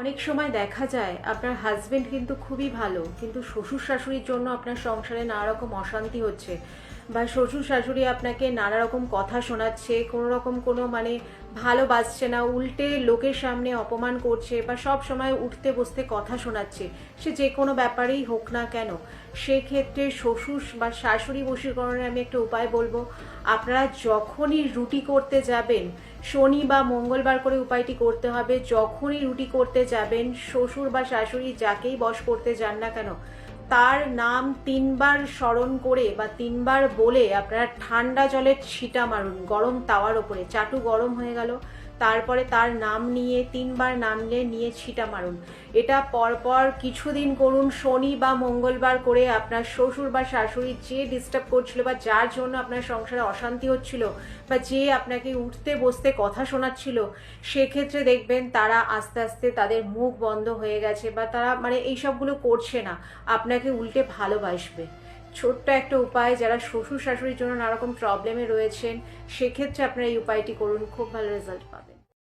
অনেক সময় দেখা যায় আপনার হাজবেন্ড কিন্তু খুবই ভালো, কিন্তু শ্বশুর শাশুড়ির জন্য আপনার সংসারে নানা রকম অশান্তি হচ্ছে, বা শ্বশুর শাশুড়ি আপনাকে নানা রকম কথা শোনাচ্ছে, কোনো রকম কোনো মানে ভালোবাসছে না, উল্টে লোকের সামনে অপমান করছে, বা সব সময় উঠতে বসতে কথা শোনাচ্ছে, সে যে কোনো ব্যাপারেই হোক না কেন। সেক্ষেত্রে শ্বশুর বা শাশুড়ি বশীকরণের আমি একটা উপায় বলবো। আপনারা যখনই রুটি করতে যাবেন, শনি বা মঙ্গলবার করে উপায়টি করতে হবে, যখনই রুটি করতে যাবেন শ্বশুর বা শাশুড়ি যাকেই বশ করতে যান না কেন, তার নাম 3বার স্মরণ করে বা 3বার বলে আপনারা ঠান্ডা জলের ছিটা মারুন গরম তাওয়ার ওপরে, চাটু গরম হয়ে গেল, তারপরে তার নাম নিয়ে 3বার নামলে নিয়ে ছিটা মারুন। এটা পরপর কিছুদিন করুন, শনি বা মঙ্গলবার করে। আপনার শ্বশুর বা শাশুড়ি যে ডিস্টার্ব করছিল বা যার জন্য আপনার সংসারে অশান্তি হচ্ছিল, বা যে আপনাকে উঠতে বসতে কথা শোনাচ্ছিল, সেক্ষেত্রে দেখবেন তারা আস্তে আস্তে তাদের মুখ বন্ধ হয়ে গেছে, বা তারা মানে এইসবগুলো করছে না, আপনাকে উল্টে ভালোবাসবে। ছোট্ট একটা উপায়, যারা শ্বশুর শাশুড়ির জন্য নানা রকম প্রবলেমে রয়েছেন সেক্ষেত্রে আপনারা এই উপায়টি করুন, খুব ভালো রেজাল্ট পাবেন।